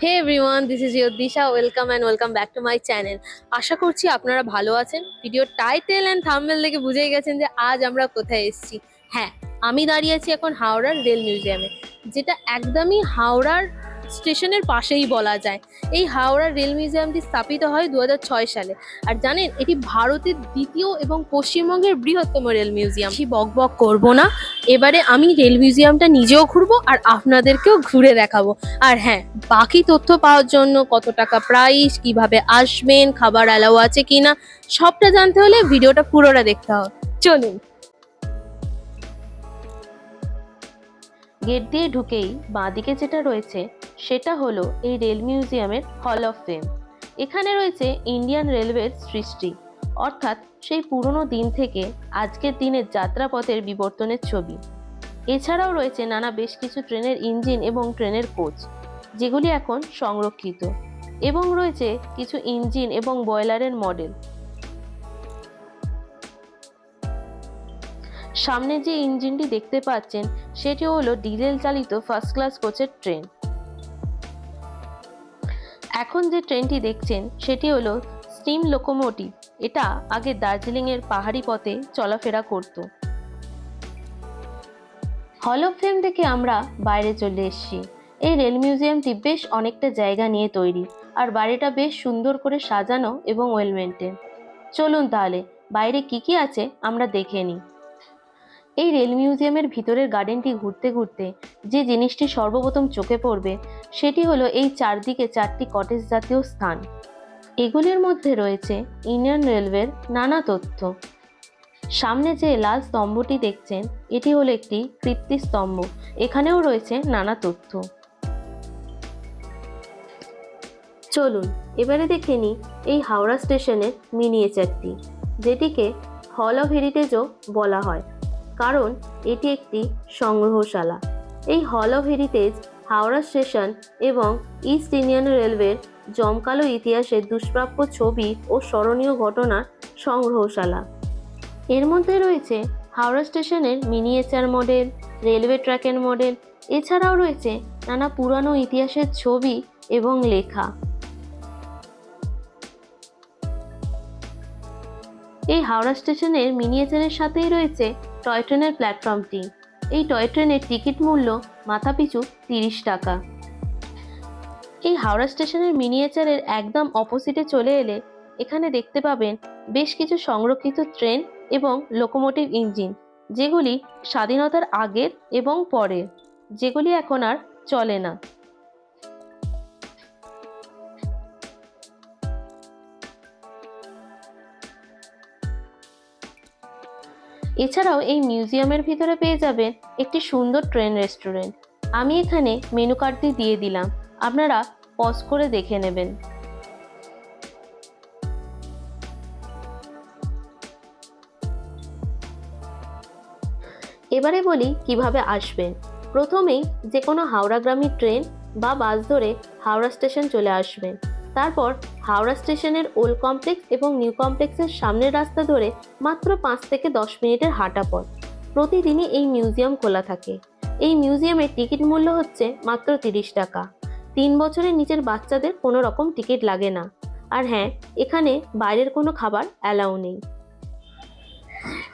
Hey everyone, this is your Disha. Welcome and welcome back to my channel. আশা করছি আপনারা ভালো আছেন। ভিডিওর টাইটেল অ্যান্ড থাম্বনেল দেখে বুঝেই গেছেন যে আজ আমরা কোথায় এসেছি। হ্যাঁ, আমি দাঁড়িয়ে আছি এখন হাওড়ার রেল মিউজিয়ামে, যেটা একদমই হাওড়ার স্টেশনের পাশেই বলা যায়। এই হাওড়ার রেল মিউজিয়ামটি স্থাপিত হয় 2006 সালে। আর জানেন, এটি ভারতের দ্বিতীয় এবং পশ্চিমবঙ্গের বৃহত্তম রেল মিউজিয়াম। বক বক করবো না, এবারে আমি রেল মিউজিয়ামটা নিজেও ঘুরবো আর আপনাদেরকেও ঘুরে দেখাবো। আর হ্যাঁ, বাকি তথ্য পাওয়ার জন্য কত টাকা প্রাইস, কিভাবে আসবেন, খাবার অ্যালাউ আছে কিনা, সবটা জানতে হলে ভিডিওটা পুরোটা দেখতে হবে। চলুন। গেট দিয়ে ঢুকেই বাঁদিকে যেটা রয়েছে সেটা হলো এই রেল মিউজিয়ামের হল অফ ফেম। এখানে রয়েছে ইন্ডিয়ান রেলওয়ের সৃষ্টি, অর্থাৎ সেই পুরনো দিন থেকে আজকের দিনের যাত্রাপথের বিবর্তনের ছবি। এছাড়াও রয়েছে বেশ কিছু ট্রেনের ইঞ্জিন এবং ট্রেনের কোচ, যেগুলি এখন সংরক্ষিত, এবং রয়েছে কিছু ইঞ্জিন এবং বয়লারের মডেল। সামনে যে ইঞ্জিনটি দেখতে পাচ্ছেন সেটি হলো ডিজেল চালিত ফার্স্ট ক্লাস কোচের ট্রেন। এখন যে ট্রেনটি দেখছেন সেটি হলো স্টিম লোকোমোটিভ। এটা আগে দার্জিলিং এর পাহাড়ি পথে চলাফেরা করত। হল অফ ফেম থেকে আমরা বাইরে চলে এসেছি। এই রেল মিউজিয়ামটি বেশ অনেকটা জায়গা নিয়ে তৈরি, আর বাড়িটা বেশ সুন্দর করে সাজানো এবং ওয়েল মেনটেন। চলুন তাহলে বাইরে কি কি আছে আমরা দেখে নিই। এই রেল মিউজিয়ামের ভিতরের গার্ডেনটি ঘুরতে ঘুরতে যে জিনিসটি সর্বপ্রথম চোখে পড়বে সেটি হলো এই চারদিকে 4টি কটেজ জাতীয় স্থান। এগুলির মধ্যে রয়েছে ইন্ডিয়ান রেলওয়ের নানা তথ্য। সামনে যে লাল স্তম্ভটি দেখছেন এটি হলো একটি কীর্তি স্তম্ভ, এখানেও রয়েছে নানা তথ্য। চলুন এবারে দেখে নিই এই হাওড়া স্টেশনের মিনিয়েচারটি, যেটিকে হল অফ হেরিটেজও বলা হয়, কারণ এটি একটি সংগ্রহশালা। এই hall of heritage Howrah station এবং ইস্ট ইন্ডিয়ান রেলওয়ের জমকালো ইতিহাসের দুষ্প্রাপ্য ছবি ও স্মরণীয় ঘটনার সংগ্রহশালা। এর মধ্যে রয়েছে হাওড়া স্টেশনের মিনিয়েচার মডেল, রেলওয়ে ট্র্যাকের মডেল, এছাড়াও রয়েছে নানা পুরানো ইতিহাসের ছবি এবং লেখা। এই হাওড়া স্টেশনের মিনিয়েচারের সাথেই রয়েছে টয় ট্রেনের প্ল্যাটফর্মটি। এই টয় ট্রেনের টিকিট মূল্য মাথাপিছু 30 টাকা। এই হাওড়া স্টেশনের মিনিয়েচারের একদম অপোজিটে চলে এলে এখানে দেখতে পাবেন বেশ কিছু সংরক্ষিত ট্রেন এবং লোকোমোটিভ ইঞ্জিন, যেগুলি স্বাধীনতার আগের এবং পরের, যেগুলি এখন আর চলে না। এছাড়াও এই মিউজিয়ামের ভিতরে পেয়ে যাবেন একটি সুন্দর ট্রেন রেস্টুরেন্ট। আমি এখানে মেনু কার্ডটি দিয়ে দিলাম, আপনারা পজ করে দেখে নেবেন। এবারে বলি কিভাবে আসবেন। প্রথমেই যে কোনো হাওড়াগামী ট্রেন বা বাস ধরে হাওড়া স্টেশন চলে আসবেন। তারপর হাওড়া স্টেশনের ওল্ড কমপ্লেক্স এবং নিউ কমপ্লেক্সের সামনের রাস্তা ধরে মাত্র 5 থেকে 10 মিনিটের হাঁটা পথ। প্রতিদিনই এই মিউজিয়াম খোলা থাকে। এই মিউজিয়ামের টিকিট মূল্য হচ্ছে মাত্র 30 টাকা। 3 বছরের নিচের বাচ্চাদের কোনো রকম টিকিট লাগে না। আর হ্যাঁ, এখানে বাইরের কোনো খাবার অ্যালাউ নেই।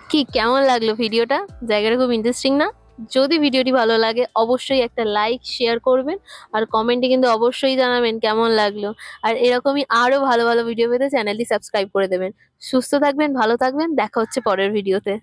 কি কেমন লাগলো ভিডিওটা? জায়গাটা খুব ইন্টারেস্টিং না? যদি ভিডিওটি ভালো লাগে অবশ্যই একটা লাইক শেয়ার করবেন, আর কমেন্টে কিন্তু অবশ্যই জানাবেন কেমন লাগলো। আর এরকমই আরো ভালো ভালো ভিডিও পেতে চ্যানেলটি সাবস্ক্রাইব করে দেবেন। সুস্থ থাকবেন, ভালো থাকবেন, দেখা হচ্ছে পরের ভিডিওতে।